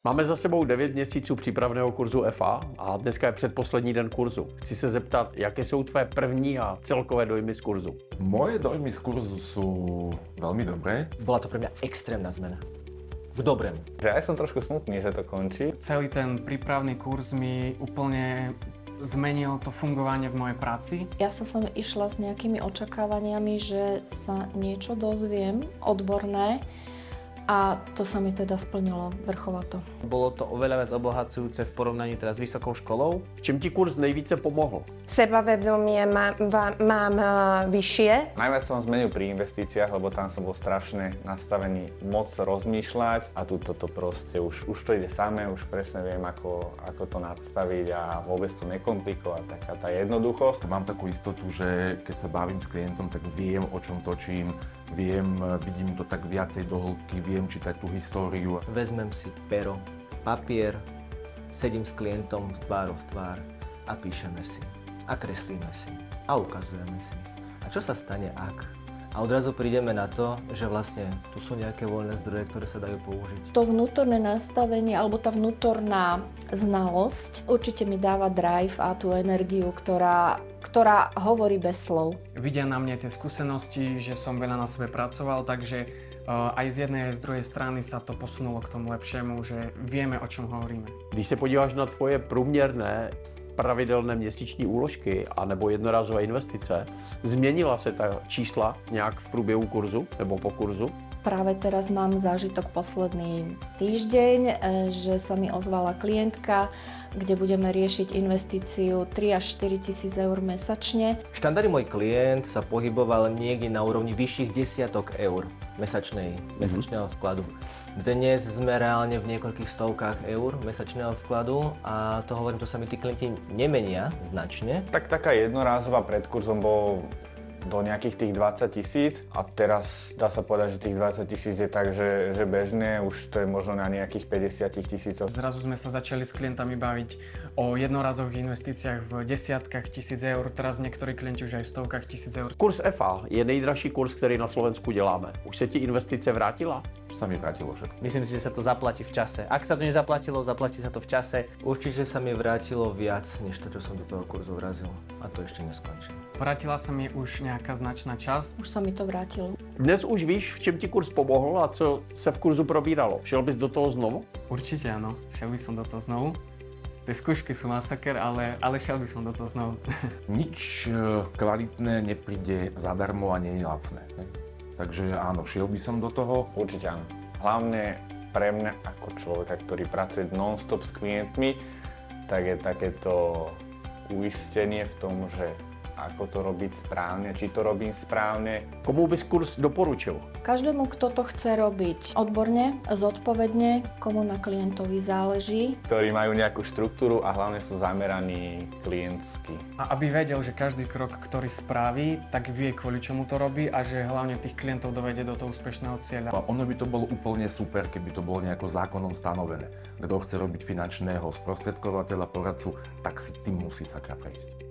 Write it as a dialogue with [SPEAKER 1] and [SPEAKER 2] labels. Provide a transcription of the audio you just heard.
[SPEAKER 1] Máme za sebou 9 měsíců přípravného kurzu FA a dneska je předposlední den kurzu. Chci se zeptat, jaké jsou tvé první a celkové dojmy z kurzu?
[SPEAKER 2] Moje dojmy z kurzu sú veľmi dobré.
[SPEAKER 3] Bola to pre mňa extrémna zmena. K dobrému.
[SPEAKER 4] Že aj som trošku smutný, že to končí.
[SPEAKER 5] Celý ten prípravný kurz mi úplne zmenil to fungovanie v mojej práci.
[SPEAKER 6] Ja som išla s nejakými očakávaniami, že sa niečo dozviem odborné a to sa mi teda splnilo vrchovato.
[SPEAKER 3] Bolo to oveľa viac obohacujúce v porovnaní teraz s vysokou školou.
[SPEAKER 1] V čem ti kurz nejvíce pomohl?
[SPEAKER 7] Sebavedomie mám vyššie.
[SPEAKER 4] Najviac som zmenil pri investíciách, lebo tam som bol strašne nastavený moc rozmýšľať a tuto to proste už to ide samé, už presne viem, ako to nadstaviť a vôbec to nekomplikovať, taká tá jednoduchosť.
[SPEAKER 2] Mám takú istotu, že keď sa bavím s klientom, tak viem, o čom točím, vidím to tak viacej do hĺbky, viem čítať tú históriu.
[SPEAKER 3] Vezmem si pero, papier, sedím s klientom z tvárou v tvár a píšeme si. A kreslíme si. A ukazujeme si. A čo sa stane ak? A odrazu prídeme na to, že vlastne tu sú nejaké voľné zdroje, ktoré sa dajú použiť.
[SPEAKER 6] To vnútorné nastavenie alebo tá vnútorná znalosť určite mi dáva drive a tú energiu, ktorá hovorí bez slov.
[SPEAKER 5] Vidia na mne tie skúsenosti, že som veľa na sebe pracoval, takže aj z jednej aj z druhej strany sa to posunulo k tomu lepšiemu, že vieme, o čom hovoríme.
[SPEAKER 1] Když se podíváš na tvoje průměrné pravidelné měsíční úložky anebo jednorázové investice, změnila se ta čísla nějak v průběhu kurzu nebo po kurzu?
[SPEAKER 6] Práve teraz mám zážitok posledný týždeň, že sa mi ozvala klientka, kde budeme riešiť investíciu 3 až 4 tisíc eur mesačne.
[SPEAKER 3] Štandardný môj klient sa pohyboval niekde na úrovni vyšších desiatok eur mesačného vkladu. Dnes sme reálne v niekoľkých stovkách eur mesačného vkladu a to hovorím, to sa mi tí klienti nemenia značne.
[SPEAKER 4] Tak taká jednorázová pred kurzom bol do nejakých tých 20 000 a teraz dá sa povedať, že tých 20 000 je tak, že bežné, už to je možno na nejakých 50 000.
[SPEAKER 5] Zrazu sme sa začali s klientami baviť o jednorazových investíciách v desiatkách tisíc eur, teraz niektorí klienti už aj v stovkách tisíc eur.
[SPEAKER 1] Kurz FA je nejdražší kurz, který na Slovensku děláme. Už se ti investice vrátila?
[SPEAKER 2] Už sa mi vrátilo všetko.
[SPEAKER 3] Myslím si, že sa to zaplatí v čase. Ak sa to nezaplatilo, zaplatí sa to v čase. Určite sa mi vrátilo viac, než to, čo som do toho kurzu vrazil. A to ešte neskončí.
[SPEAKER 5] Vrátila sa mi už nejaká značná časť.
[SPEAKER 6] Už sa mi to vrátilo.
[SPEAKER 1] Dnes už víš, v čem ti kurz pomohl a co se v kurzu probíralo. Šel bys do toho znovu?
[SPEAKER 5] Určite áno, šiel by som do toho znovu. Tie skúšky sú masaker, ale šiel by som do toho znovu.
[SPEAKER 2] Nič kvalitné nepríde zadarmo a nie je lacné. Takže áno, šiel by som do toho.
[SPEAKER 4] Určite áno. Hlavne pre mňa ako človeka, ktorý pracuje non-stop s klientmi, tak je takéto uistenie v tom, že ako to robiť správne, či to robím správne.
[SPEAKER 1] Komu bys kurz doporučil?
[SPEAKER 6] Každému, kto to chce robiť odborne, zodpovedne, komu na klientovi záleží.
[SPEAKER 4] Ktorí majú nejakú štruktúru a hlavne sú zameraní klientsky.
[SPEAKER 5] A aby vedel, že každý krok, ktorý spraví, tak vie, kvôli čomu to robí a že hlavne tých klientov dovedie do toho úspešného cieľa.
[SPEAKER 2] A ono by to bolo úplne super, keby to bolo nejako zákonom stanovené. Kto chce robiť finančného sprostredkovateľa, poradcu, tak si tým musí sakra prejsť.